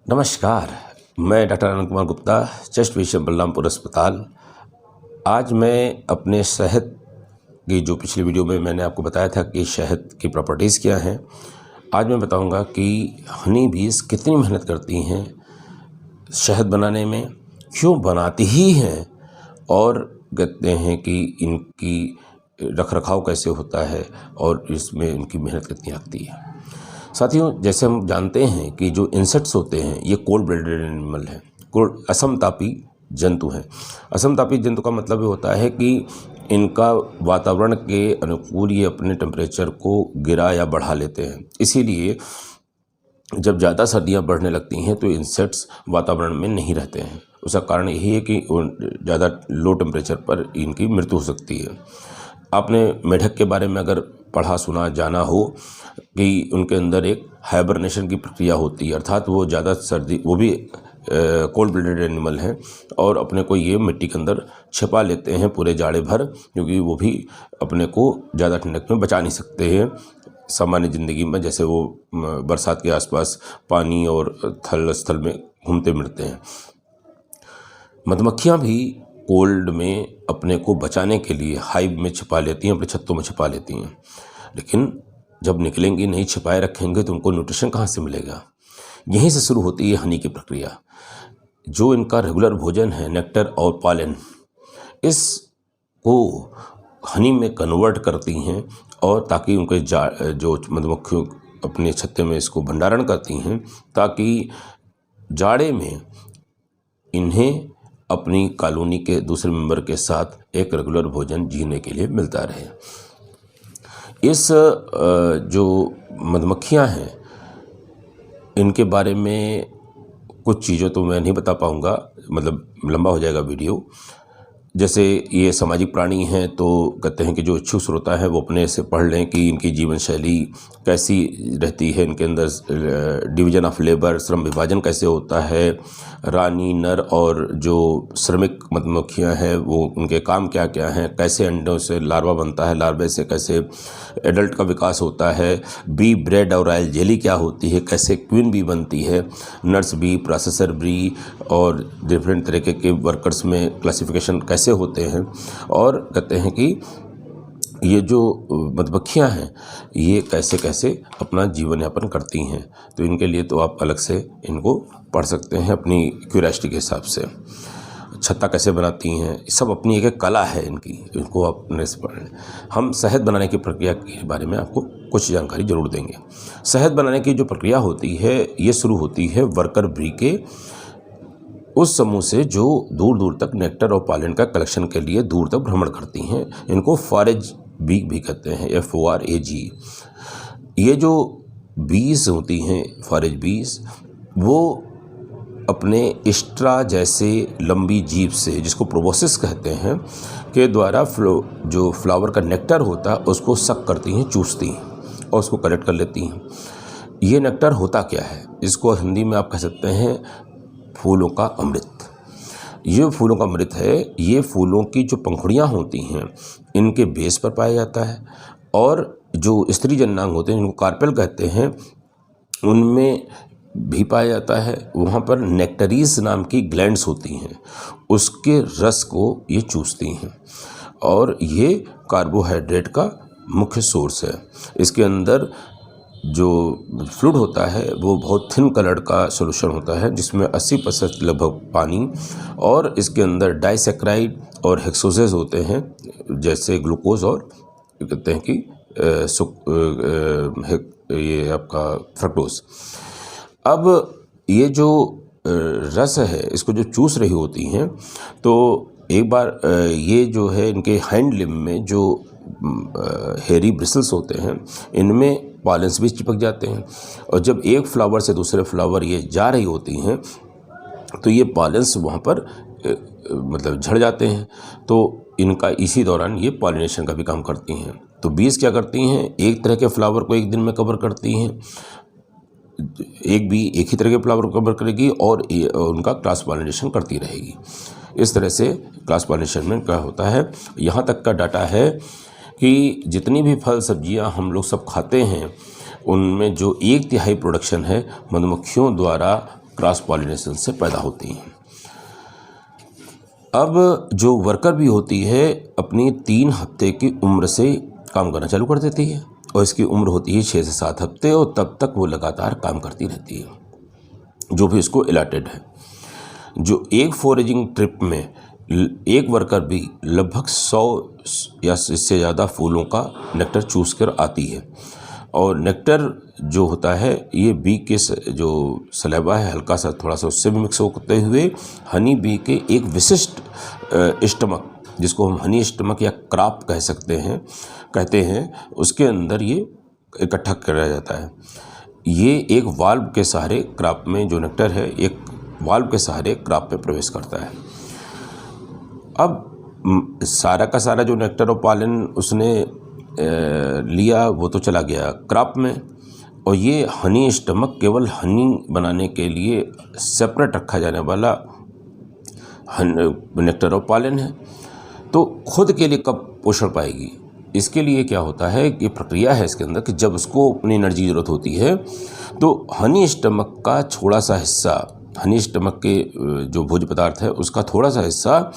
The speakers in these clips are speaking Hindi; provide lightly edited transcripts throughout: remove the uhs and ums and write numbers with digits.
नमस्कार, मैं डॉक्टर आनंद कुमार गुप्ता, चेस्ट विशेषज्ञ बलरामपुर अस्पताल। आज मैं अपने शहद की जो पिछली वीडियो में मैंने आपको बताया था कि शहद की प्रॉपर्टीज़ क्या हैं, आज मैं बताऊंगा कि हनी बीज़ कितनी मेहनत करती हैं शहद बनाने में, क्यों बनाती ही हैं और कहते हैं कि इनकी रखरखाव कैसे होता है और इसमें इनकी मेहनत कितनी लगती है। साथियों, जैसे हम जानते हैं कि जो इंसेक्ट्स होते हैं ये कोल्ड ब्लडेड एनिमल हैं, असमतापी जंतु हैं। असमतापी जंतु का मतलब ये होता है कि इनका वातावरण के अनुकूल ये अपने टेम्परेचर को गिरा या बढ़ा लेते हैं। इसीलिए जब ज़्यादा सर्दियाँ बढ़ने लगती हैं तो इंसेक्ट्स वातावरण में नहीं रहते हैं। उसका कारण यही है कि ज़्यादा लो टेम्परेचर पर इनकी मृत्यु हो सकती है। आपने मेढक के बारे में अगर पढ़ा सुना जाना हो कि उनके अंदर एक हाइबरनेशन की प्रक्रिया होती है, अर्थात वो ज़्यादा सर्दी, वो भी कोल्ड ब्लडेड एनिमल हैं और अपने को ये मिट्टी के अंदर छिपा लेते हैं पूरे जाड़े भर, क्योंकि वो भी अपने को ज़्यादा ठंडक में बचा नहीं सकते हैं सामान्य ज़िंदगी में, जैसे वो बरसात के आसपास पानी और थल स्थल में घूमते फिरते हैं। मधुमक्खियाँ भी कोल्ड में अपने को बचाने के लिए हाइव में छिपा लेती हैं, अपने छत्तों में छिपा लेती हैं, लेकिन जब निकलेंगी नहीं, छिपाए रखेंगे तो उनको न्यूट्रिशन कहाँ से मिलेगा। यहीं से शुरू होती है हनी की प्रक्रिया। जो इनका रेगुलर भोजन है नेक्टर और पॉलन, इसको हनी में कन्वर्ट करती हैं और ताकि उनके जो मधुमक्खियों अपने छत्ते में इसको भंडारण करती हैं ताकि जाड़े में इन्हें अपनी कॉलोनी के दूसरे मेंबर के साथ एक रेगुलर भोजन जीने के लिए मिलता रहे। इस जो मधुमक्खियां हैं इनके बारे में कुछ चीज़ें तो मैं नहीं बता पाऊँगा, मतलब लंबा हो जाएगा वीडियो। जैसे ये सामाजिक प्राणी हैं तो कहते हैं कि जो इच्छुक श्रोता है वो अपने से पढ़ लें कि इनकी जीवन शैली कैसी रहती है, इनके अंदर डिवीज़न ऑफ लेबर, श्रम विभाजन कैसे होता है, रानी नर और जो श्रमिक मधुमक्खियाँ हैं वो उनके काम क्या क्या हैं, कैसे अंडों से लार्वा बनता है, लार्वे से कैसे एडल्ट का विकास होता है, बी ब्रेड और रॉयल जेली क्या होती है, कैसे क्वीन बी बनती है, नर्स बी, प्रोसेसर बी और डिफरेंट तरीके के वर्कर्स में क्लासिफिकेशन कैसे होते हैं। और कहते हैं कि ये जो मधुमक्खियाँ हैं ये कैसे कैसे अपना जीवन यापन करती हैं, तो इनके लिए तो आप अलग से इनको पढ़ सकते हैं अपनी क्यूरियोसिटी के हिसाब से। छत्ता कैसे बनाती हैं, सब अपनी एक कला है इनकी, इनको आप अपने से पढ़ें। हम शहद बनाने की प्रक्रिया के बारे में आपको कुछ जानकारी जरूर देंगे। शहद बनाने की जो प्रक्रिया होती है ये शुरू होती है वर्कर बी के उस समूह से जो दूर दूर तक नेक्टर और पॉलन का कलेक्शन के लिए दूर तक भ्रमण करती हैं। इनको फॉरेज बी भी कहते हैं, FORAG। ये जो बीज होती हैं फॉरेज बीज, वो अपने स्ट्रा जैसे लंबी जीभ से, जिसको प्रोबोसिस कहते हैं, के द्वारा जो फ्लावर का नेक्टर होता है उसको सक करती हैं, चूसती हैं और उसको कलेक्ट कर लेती हैं। ये नेक्टर होता क्या है, इसको हिंदी में आप कह सकते हैं फूलों का अमृत। ये फूलों का अमृत है। ये फूलों की जो पंखुड़ियाँ होती हैं इनके बेस पर पाया जाता है और जो स्त्री जननांग होते हैं जिनको कार्पेल कहते हैं उनमें भी पाया जाता है। वहाँ पर नेक्टरीज नाम की ग्लैंड्स होती हैं, उसके रस को ये चूसती हैं और ये कार्बोहाइड्रेट का मुख्य सोर्स है। इसके अंदर जो फ्लूइड होता है वो बहुत थिन कलर्ड का सॉल्यूशन होता है जिसमें 80% लगभग पानी, और इसके अंदर डाइसैक्राइड और हेक्सोजेज होते हैं जैसे ग्लूकोज और कहते हैं कि ये आपका फ्रक्टोज। अब ये जो रस है इसको जो चूस रही होती हैं तो एक बार ये जो है इनके हैंड लिम्ब में जो हेयरी ब्रिसल्स होते हैं इनमें पॉलेंस भी चिपक जाते हैं और जब एक फ्लावर से दूसरे फ्लावर ये जा रही होती हैं तो ये पॉलेंस वहाँ पर मतलब झड़ जाते हैं, तो इनका इसी दौरान ये पॉलिनेशन का भी काम करती हैं। तो बीज क्या करती हैं, एक तरह के फ्लावर को एक दिन में कवर करती हैं, एक भी एक ही तरह के फ्लावर को कवर करेगी और उनका क्रॉस पॉलिनेशन करती रहेगी। इस तरह से क्रॉस पॉलिनेशन में क्या होता है, यहाँ तक का डाटा है कि जितनी भी फल सब्जियां हम लोग सब खाते हैं उनमें जो 1/3 प्रोडक्शन है मधुमक्खियों द्वारा क्रॉस पॉलिनेशन से पैदा होती हैं। अब जो वर्कर बी होती है अपनी 3 हफ्ते की उम्र से काम करना चालू कर देती है और इसकी उम्र होती है 6 से 7 हफ्ते और तब तक वो लगातार काम करती रहती है जो भी इसको अलॉटेड है। जो एक फॉरेजिंग ट्रिप में एक वर्कर भी लगभग 100 या इससे ज़्यादा फूलों का नेक्टर चूस कर आती है और नेक्टर जो होता है ये बी के जो सलेबा है हल्का सा थोड़ा सा उससे भी मिक्स होते हुए हनी बी के एक विशिष्ट स्टमक जिसको हम हनी स्टमक या क्राप कहते हैं उसके अंदर ये इकट्ठा किया जाता है। ये एक वाल्व के सहारे क्राप में जो नेक्टर है एक वाल्व के सहारे क्राप में प्रवेश करता है। अब सारा का सारा जो नेक्टर और पॉलन उसने लिया वो तो चला गया क्राप में और ये हनी स्टमक केवल हनी बनाने के लिए सेपरेट रखा जाने वाला नेक्टर और पॉलन है। तो खुद के लिए कब पोषण पाएगी, इसके लिए क्या होता है कि प्रक्रिया है इसके अंदर कि जब उसको अपनी एनर्जी की ज़रूरत होती है तो हनी स्टमक का थोड़ा सा हिस्सा, हनी स्टमक के जो भोज्य पदार्थ है उसका थोड़ा सा हिस्सा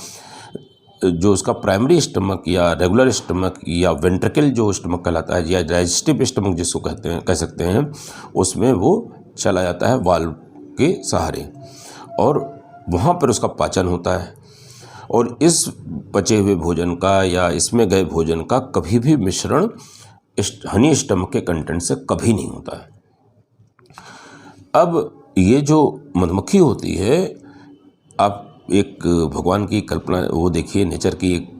जो उसका प्राइमरी स्टमक या रेगुलर स्टमक या वेंट्रिकल जो स्टमक कहलाता है या डाइजेस्टिव स्टमक जिसको कह सकते हैं उसमें वो चला जाता है वाल्व के सहारे और वहाँ पर उसका पाचन होता है और इस बचे हुए भोजन का या इसमें गए भोजन का कभी भी मिश्रण हनी स्टमक के कंटेंट से कभी नहीं होता है। अब ये जो मधुमक्खी होती है, आप एक भगवान की कल्पना वो देखिए, नेचर की एक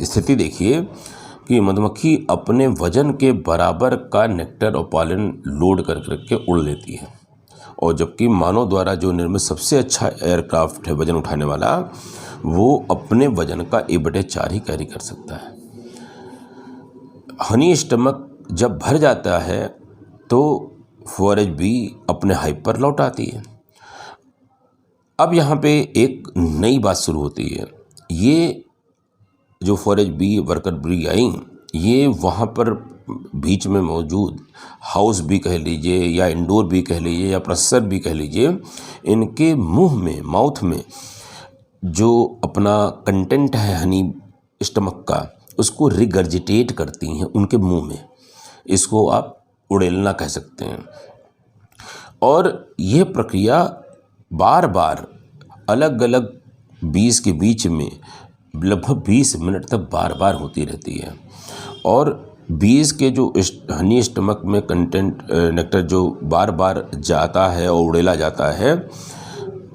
स्थिति देखिए कि मधुमक्खी अपने वजन के बराबर का नेक्टर और पॉलन लोड करके उड़ लेती है और जबकि मानव द्वारा जो निर्मित सबसे अच्छा एयरक्राफ्ट है वजन उठाने वाला वो अपने वजन का 1/4 ही कैरी कर सकता है। हनी स्टमक जब भर जाता है तो फॉरेज बी अपने हाइव पर लौट आती है। अब यहाँ पे एक नई बात शुरू होती है। ये जो फॉरेज बी वर्कर बी आई ये वहाँ पर बीच में मौजूद हाउस बी कह लीजिए या इंडोर बी कह लीजिए या प्रोसेसर बी कह लीजिए, इनके मुंह में माउथ में जो अपना कंटेंट है हनी स्टमक का उसको रिगर्जिटेट करती हैं उनके मुंह में। इसको आप उड़ेलना कह सकते हैं और ये प्रक्रिया बार बार अलग अलग बीज के बीच में लगभग 20 मिनट तक बार बार होती रहती है और बीज के जो हनी स्टमक में कंटेंट नेक्टर जो बार बार जाता है और उड़ेला जाता है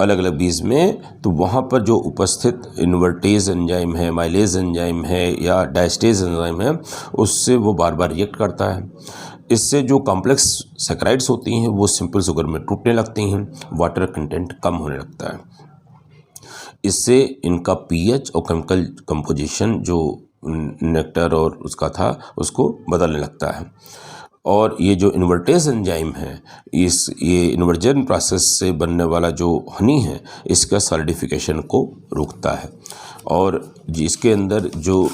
अलग अलग बीज में, तो वहाँ पर जो उपस्थित इन्वर्टेज एंजाइम है, माइलेज एंजाइम है या डायस्टेज एंजाइम है उससे वो बार बार रिएक्ट करता है। इससे जो कॉम्प्लेक्स सैकराइड्स होती हैं वो सिंपल शुगर में टूटने लगती हैं, वाटर कंटेंट कम होने लगता है। इससे इनका पीएच और केमिकल कंपोजिशन जो नेक्टर और उसका था उसको बदलने लगता है और ये जो इन्वर्टेज एंजाइम है ये इन्वर्जन प्रोसेस से बनने वाला जो हनी है इसका सॉलिडिफिकेशन को रोकता है और जिसके अंदर जो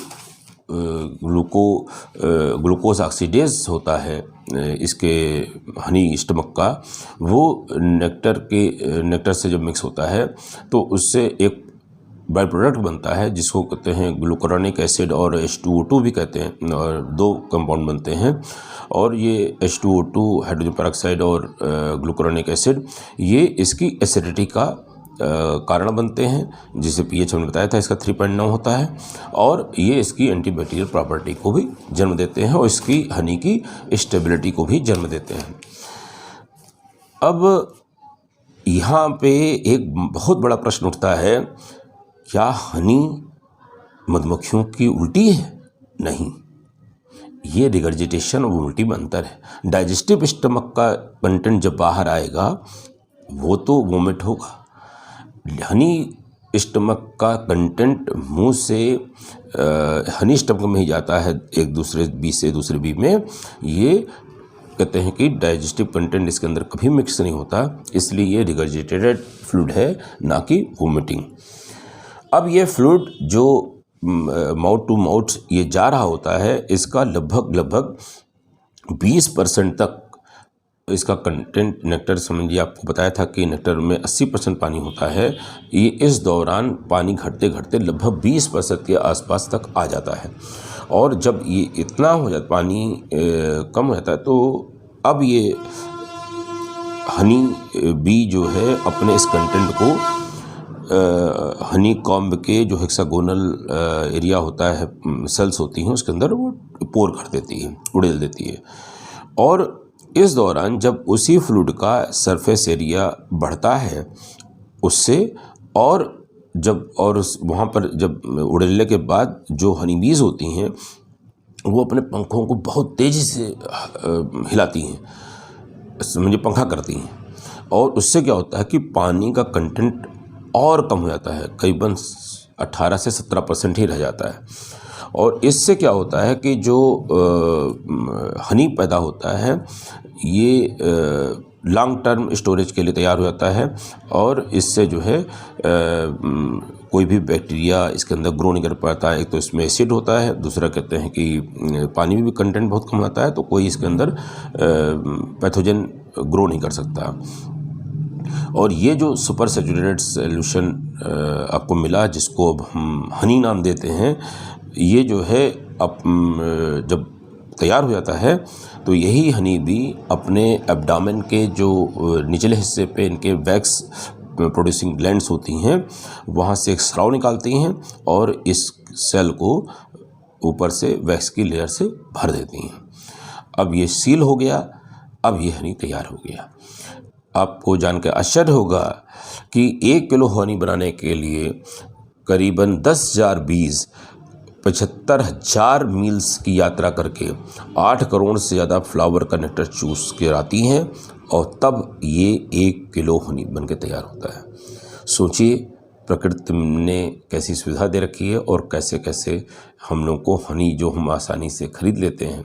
ग्लूकोज ऑक्सीडेज होता है इसके हनी स्टमक का, वो नेक्टर से जब मिक्स होता है तो उससे एक बाई प्रोडक्ट बनता है जिसको कहते हैं ग्लूकुरोनिक एसिड और H2O2 भी कहते हैं और 2 कंपाउंड बनते हैं और ये H2O2 हाइड्रोजन पेरोक्साइड और ग्लूकुरोनिक एसिड ये इसकी एसिडिटी का कारण बनते हैं जिसे पीएच हमने बताया था इसका 3.9 होता है और ये इसकी एंटीबैक्टीरियल प्रॉपर्टी को भी जन्म देते हैं और इसकी हनी की स्टेबिलिटी को भी जन्म देते हैं। अब यहाँ पे एक बहुत बड़ा प्रश्न उठता है, क्या हनी मधुमक्खियों की उल्टी है? नहीं, ये रिगर्जिटेशन और उल्टी में अंतर है। डाइजेस्टिव स्टमक का कंटेंट जब बाहर आएगा वो तो वोमिट होगा, हनी स्टमक का कंटेंट मुंह से हनी स्टमक में ही जाता है एक दूसरे बी से दूसरे बी में। ये कहते हैं कि डाइजेस्टिव कंटेंट इसके अंदर कभी मिक्स नहीं होता, इसलिए ये रिगर्जिटेटेड फ्लूइड है ना कि वोमिटिंग। अब ये फ्लूइड जो माउथ टू माउथ ये जा रहा होता है इसका लगभग 20% तक इसका कंटेंट नेक्टर समझिए, आपको बताया था कि नेक्टर में 80% पानी होता है। ये इस दौरान पानी घटते घटते लगभग 20% के आसपास तक आ जाता है। और जब ये इतना हो जाता, पानी कम हो जाता है, तो अब ये हनी बी जो है अपने इस कंटेंट को हनी कॉम्ब के जो हेक्सागोनल एरिया होता है, सेल्स होती हैं, उसके अंदर वो पोर कर देती है, उड़ेल देती है। और इस दौरान जब उसी फ्लूइड का सरफेस एरिया बढ़ता है उससे, और जब और उस वहाँ पर जब उड़ेलने के बाद जो हनी बीज होती हैं वो अपने पंखों को बहुत तेज़ी से हिलाती हैं, समझिए पंखा करती हैं। और उससे क्या होता है कि पानी का कंटेंट और कम हो जाता है, करीबन 18 से 17% ही रह जाता है। और इससे क्या होता है कि जो हनी पैदा होता है ये लॉन्ग टर्म स्टोरेज के लिए तैयार हो जाता है। और इससे जो है कोई भी बैक्टीरिया इसके अंदर ग्रो नहीं कर पाता है। एक तो इसमें एसिड होता है, दूसरा कहते हैं कि पानी में भी कंटेंट बहुत कम आता है, तो कोई इसके अंदर पैथोजन ग्रो नहीं कर सकता। और ये जो सुपर सैचुरेटेड सॉल्यूशन आपको मिला, जिसको अब हम हनी नाम देते हैं, ये जो है अब जब तैयार हो जाता है तो यही हनी भी अपने एब्डामेन के जो निचले हिस्से पे इनके वैक्स प्रोड्यूसिंग ग्लैंड्स होती हैं, वहाँ से एक स्राव निकालती हैं और इस सेल को ऊपर से वैक्स की लेयर से भर देती हैं। अब ये सील हो गया, अब ये हनी तैयार हो गया। आपको जानकर आश्चर्य होगा कि 1 किलो हनी बनाने के लिए करीबन 10,000 बीज 75,000 मील्स की यात्रा करके 8 करोड़ से ज़्यादा फ्लावर का नेक्टर चूस के आती हैं, और तब ये 1 किलो हनी बन के तैयार होता है। सोचिए प्रकृति ने कैसी सुविधा दे रखी है, और कैसे कैसे हम लोग को हनी जो हम आसानी से खरीद लेते हैं,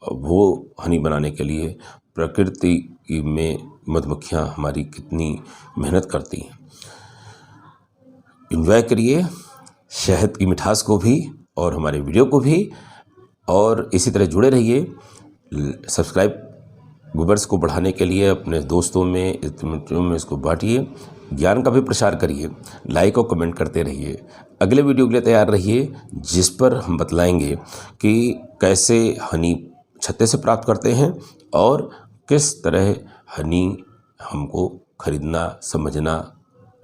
वो हनी बनाने के लिए प्रकृति में मधुमक्खियाँ हमारी कितनी मेहनत करती हैं। एंजॉय करिए शहद की मिठास को भी और हमारे वीडियो को भी, और इसी तरह जुड़े रहिए। सब्सक्राइब व्यूअर्स को बढ़ाने के लिए अपने दोस्तों में, मित्रों में इसको बांटिए, ज्ञान का भी प्रसार करिए, लाइक और कमेंट करते रहिए। अगले वीडियो के लिए तैयार रहिए, जिस पर हम बतलाएंगे कि कैसे हनी छत्ते से प्राप्त करते हैं और किस तरह हनी हमको खरीदना, समझना,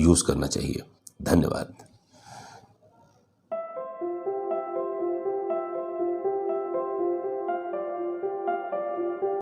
यूज़ करना चाहिए। धन्यवाद।